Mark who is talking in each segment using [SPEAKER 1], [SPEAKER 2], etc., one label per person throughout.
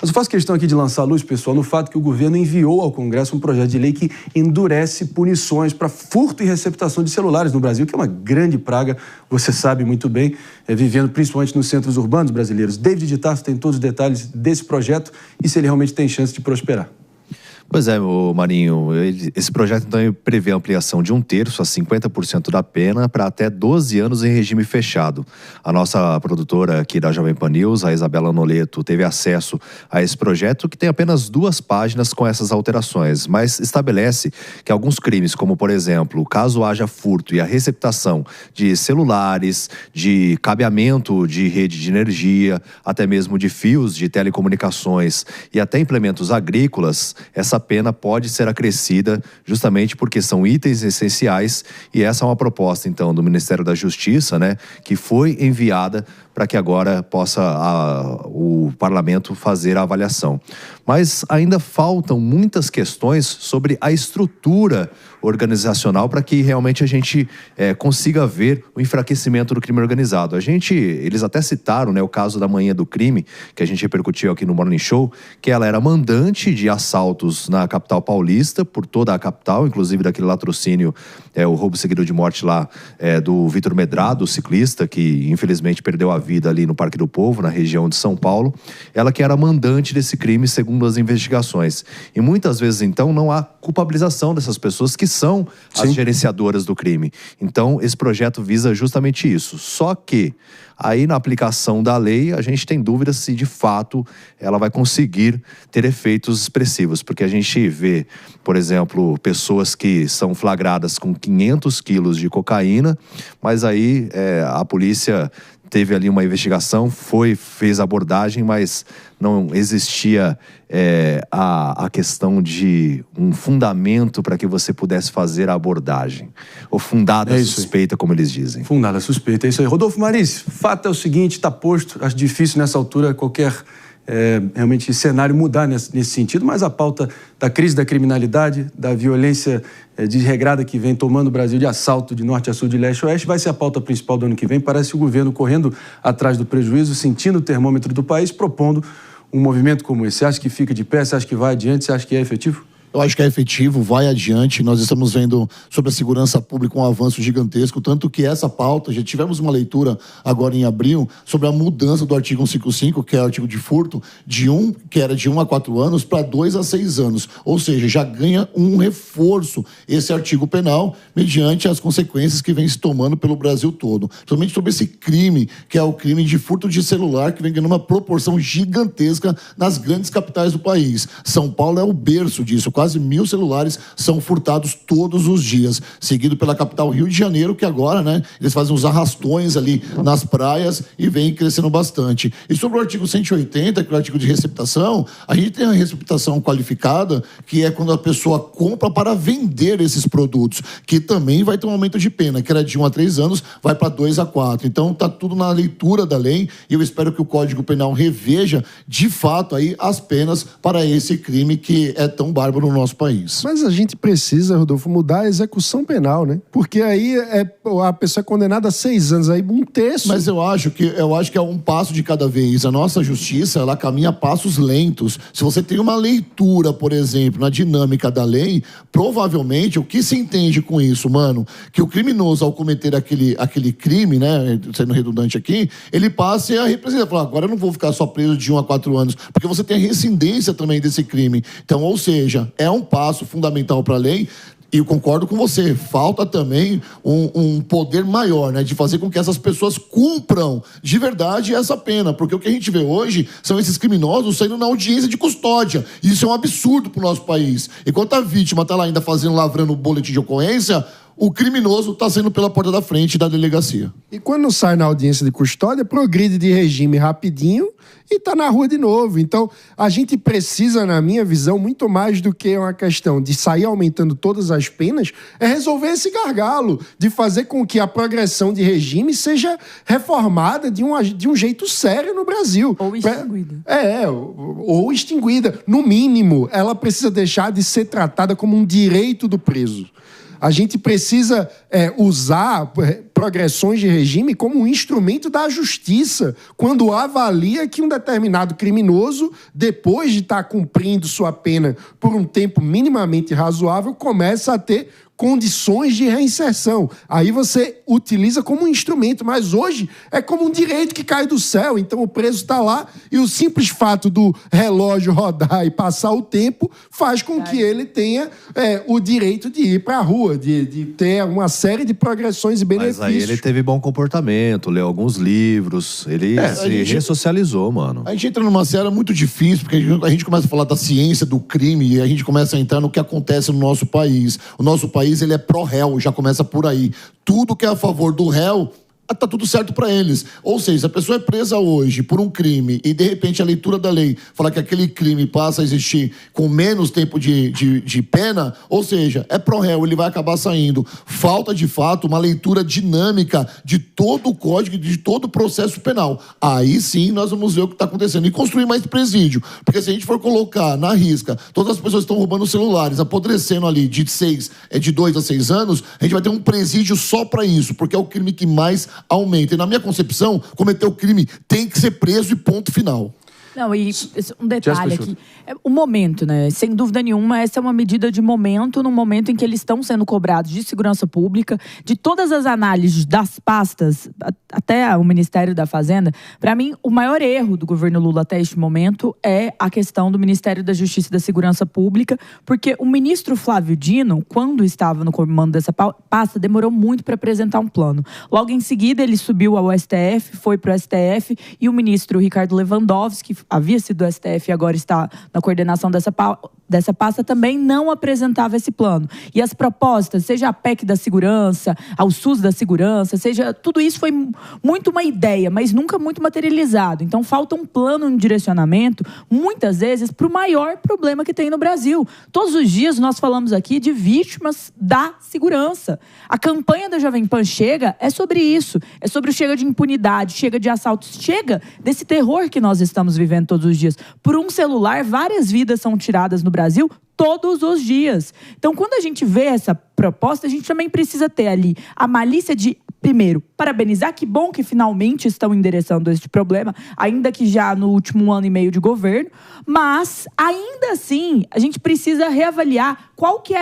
[SPEAKER 1] Mas eu faço questão aqui de lançar luz, pessoal, no fato que o governo enviou ao Congresso um projeto de lei que endurece punições para furto e receptação de celulares no Brasil, que é uma grande praga, você sabe muito bem, vivendo principalmente nos centros urbanos brasileiros. David de Tarso tem todos os detalhes desse projeto e se ele realmente tem chance de prosperar.
[SPEAKER 2] Pois é, Marinho, esse projeto então prevê a ampliação de 1/3 a 50% da pena para até 12 anos em regime fechado. A nossa produtora aqui da Jovem Pan News, a Isabela Noleto, teve acesso a esse projeto que tem apenas 2 páginas com essas alterações, mas estabelece que alguns crimes, como por exemplo, caso haja furto e a receptação de celulares, de cabeamento de rede de energia, até mesmo de fios de telecomunicações e até implementos agrícolas, essa pena pode ser acrescida justamente porque são itens essenciais e essa é uma proposta, então, do Ministério da Justiça, né, que foi enviada para que agora possa o parlamento fazer a avaliação. Mas ainda faltam muitas questões sobre a estrutura organizacional para que realmente a gente consiga ver o enfraquecimento do crime organizado. Eles até citaram, né, o caso da Manhã do Crime, que a gente repercutiu aqui no Morning Show, que ela era mandante de assaltos na capital paulista, por toda a capital, inclusive daquele latrocínio, o roubo seguido de morte lá do Vitor Medrado, ciclista, que infelizmente perdeu a vida ali no Parque do Povo, na região de São Paulo. Ela que era mandante desse crime, segundo as investigações. E muitas vezes, então, não há culpabilização dessas pessoas que são as gerenciadoras do crime. Então, esse projeto visa justamente isso. Só que, aí na aplicação da lei, a gente tem dúvidas se de fato ela vai conseguir ter efeitos expressivos. Porque a gente vê, por exemplo, pessoas que são flagradas com 500 quilos de cocaína, mas aí a polícia teve ali uma investigação, fez abordagem, mas não existia a questão de um fundamento para que você pudesse fazer a abordagem. Ou fundada suspeita, como eles dizem.
[SPEAKER 1] Fundada suspeita, é isso aí. Rodolfo Maris, fato é o seguinte, está posto, acho difícil nessa altura qualquer realmente cenário mudar nesse sentido, mas a pauta da crise da criminalidade, da violência desregrada que vem tomando o Brasil de assalto de norte a sul, de leste a oeste, vai ser a pauta principal do ano que vem. Parece o governo correndo atrás do prejuízo, sentindo o termômetro do país, propondo um movimento como esse. Você acha que fica de pé? Você acha que vai adiante? Você acha que é efetivo?
[SPEAKER 3] Eu acho que é efetivo, vai adiante. Nós estamos vendo sobre a segurança pública um avanço gigantesco, tanto que essa pauta, já tivemos uma leitura agora em abril sobre a mudança do artigo 155, que é o artigo de furto, que era de 1 a 4 anos, para 2 a 6 anos. Ou seja, já ganha um reforço esse artigo penal, mediante as consequências que vem se tomando pelo Brasil todo. Somente sobre esse crime, que é o crime de furto de celular, que vem ganhando uma proporção gigantesca nas grandes capitais do país. São Paulo é o berço disso. Quase 1.000 celulares são furtados todos os dias, seguido pela capital Rio de Janeiro, que agora, né, eles fazem uns arrastões ali nas praias e vem crescendo bastante. E sobre o artigo 180, que é o artigo de receptação, a gente tem a receptação qualificada, que é quando a pessoa compra para vender esses produtos, que também vai ter um aumento de pena, que era de 1 a 3 anos, vai para 2 a 4. Então, está tudo na leitura da lei e eu espero que o Código Penal reveja, de fato, aí as penas para esse crime que é tão bárbaro no nosso país.
[SPEAKER 4] Mas a gente precisa, Rodolfo, mudar a execução penal, né? Porque aí a pessoa é condenada a 6 anos, aí 1/3.
[SPEAKER 3] Mas eu acho que é um passo de cada vez. A nossa justiça, ela caminha a passos lentos. Se você tem uma leitura, por exemplo, na dinâmica da lei, provavelmente, o que se entende com isso, mano? Que o criminoso, ao cometer aquele crime, né, sendo redundante aqui, ele passe a representar. Falar, agora eu não vou ficar só preso de 1 a 4 anos, porque você tem a rescindência também desse crime. Então, ou seja, é um passo fundamental para a lei. E eu concordo com você, falta também um poder maior, né, de fazer com que essas pessoas cumpram de verdade essa pena, porque o que a gente vê hoje são esses criminosos saindo na audiência de custódia, e isso é um absurdo para o nosso país. Enquanto a vítima está lá ainda lavrando o boletim de ocorrência, o criminoso está saindo pela porta da frente da delegacia.
[SPEAKER 4] E quando sai na audiência de custódia, progride de regime rapidinho e está na rua de novo. Então, a gente precisa, na minha visão, muito mais do que uma questão de sair aumentando todas as penas, é resolver esse gargalo, de fazer com que a progressão de regime seja reformada de um jeito sério no Brasil.
[SPEAKER 5] Ou extinguida.
[SPEAKER 4] Ou extinguida. No mínimo, ela precisa deixar de ser tratada como um direito do preso. A gente precisa usar progressões de regime como um instrumento da justiça, quando avalia que um determinado criminoso, depois de estar cumprindo sua pena por um tempo minimamente razoável, começa a ter condições de reinserção. Aí você utiliza como um instrumento, mas hoje é como um direito que cai do céu. Então o preso está lá e o simples fato do relógio rodar e passar o tempo faz com que ele tenha o direito de ir para a rua, de ter uma série de progressões e benefícios.
[SPEAKER 2] Mas aí ele teve bom comportamento, leu alguns livros, ele se ressocializou, mano.
[SPEAKER 3] A gente entra numa série muito difícil, porque a gente começa a falar da ciência do crime e a gente começa a entrar no que acontece no nosso país. O nosso país, ele é pró-réu, já começa por aí. Tudo que é a favor do réu, tá tudo certo para eles. Ou seja, se a pessoa é presa hoje por um crime e, de repente, a leitura da lei fala que aquele crime passa a existir com menos tempo de pena, ou seja, é pró-réu, ele vai acabar saindo. Falta, de fato, uma leitura dinâmica de todo o código, de todo o processo penal. Aí sim nós vamos ver o que está acontecendo. E construir mais presídio. Porque se a gente for colocar na risca, todas as pessoas que estão roubando celulares, apodrecendo ali de 2 a 6 anos, a gente vai ter um presídio só para isso, porque é o crime que mais aumenta. E na minha concepção, cometer o crime tem que ser preso e ponto final.
[SPEAKER 5] Não, e um detalhe aqui, o momento, né? Sem dúvida nenhuma, essa é uma medida de momento, no momento em que eles estão sendo cobrados de segurança pública, de todas as análises das pastas, até o Ministério da Fazenda. Para mim, o maior erro do governo Lula até este momento é a questão do Ministério da Justiça e da Segurança Pública, porque o ministro Flávio Dino, quando estava no comando dessa pasta, demorou muito para apresentar um plano. Logo em seguida, ele subiu ao STF, foi para o STF, e o ministro Ricardo Lewandowski, que havia sido do STF e agora está na coordenação dessa pasta, também não apresentava esse plano. E as propostas, seja a PEC da segurança, ao SUS da segurança, seja tudo isso foi muito uma ideia, mas nunca muito materializado. Então falta um plano, um direcionamento, muitas vezes, para o maior problema que tem no Brasil. Todos os dias nós falamos aqui de vítimas da segurança. A campanha da Jovem Pan Chega é sobre isso. É sobre o chega de impunidade, chega de assaltos, chega desse terror que nós estamos vivendo todos os dias. Por um celular, várias vidas são tiradas no Brasil todos os dias. Então, quando a gente vê essa proposta, a gente também precisa ter ali a malícia de, primeiro, parabenizar, que bom que finalmente estão endereçando este problema, ainda que já no último ano e meio de governo, mas, ainda assim, a gente precisa reavaliar qual que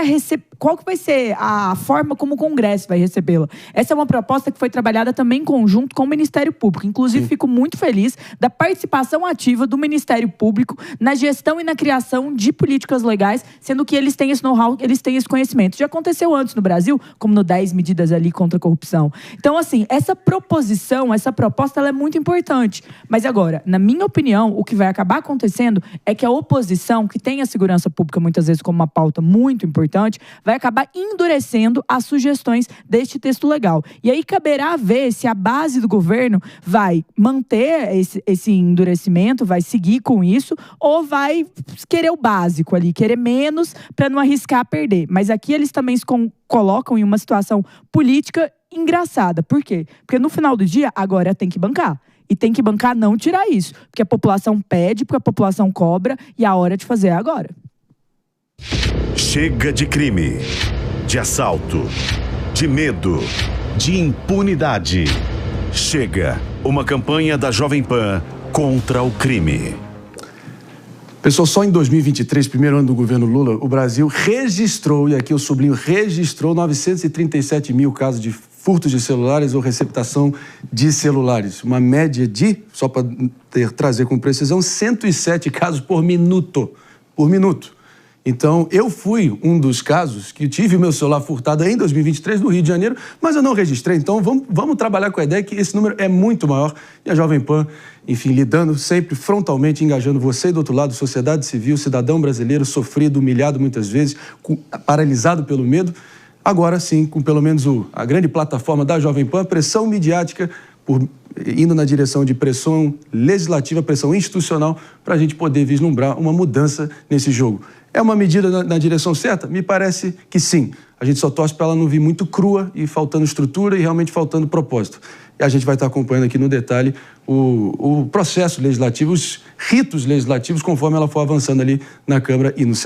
[SPEAKER 5] vai ser a forma como o Congresso vai recebê-la. Essa é uma proposta que foi trabalhada também em conjunto com o Ministério Público. Inclusive, fico muito feliz da participação ativa do Ministério Público na gestão e na criação de políticas legais, sendo que eles têm esse know-how, eles têm esse conhecimento. Já aconteceu antes no Brasil, como no 10 medidas ali contra a corrupção. Então, assim, essa proposição, essa proposta, ela é muito importante. Mas agora, na minha opinião, o que vai acabar acontecendo é que a oposição, que tem a segurança pública muitas vezes como uma pauta muito importante, vai acabar endurecendo as sugestões deste texto legal. E aí caberá ver se a base do governo vai manter esse endurecimento, vai seguir com isso, ou vai querer o básico ali, querer menos para não arriscar perder. Mas aqui eles também se colocam em uma situação política engraçada. Por quê? Porque no final do dia, agora tem que bancar. E tem que bancar não tirar isso. Porque a população pede, porque a população cobra, e a hora de fazer é agora.
[SPEAKER 6] Chega de crime, de assalto, de medo, de impunidade. Chega, uma campanha da Jovem Pan contra o crime.
[SPEAKER 1] Pessoal, só em 2023, primeiro ano do governo Lula, o Brasil registrou, e aqui eu sublinho, registrou 937 mil casos de furtos de celulares ou receptação de celulares. Uma média de, só para trazer com precisão, 107 casos por minuto. Por minuto. Então, eu fui um dos casos que tive o meu celular furtado em 2023 no Rio de Janeiro, mas eu não registrei. Então, vamos trabalhar com a ideia que esse número é muito maior. E a Jovem Pan, enfim, lidando sempre frontalmente, engajando você do outro lado, sociedade civil, cidadão brasileiro, sofrido, humilhado muitas vezes, paralisado pelo medo. Agora sim, com pelo menos a grande plataforma da Jovem Pan, pressão midiática, indo na direção de pressão legislativa, pressão institucional, para a gente poder vislumbrar uma mudança nesse jogo. É uma medida na direção certa? Me parece que sim. A gente só torce para ela não vir muito crua e faltando estrutura e realmente faltando propósito. E a gente vai estar acompanhando aqui no detalhe o processo legislativo, os ritos legislativos, conforme ela for avançando ali na Câmara e no Senado.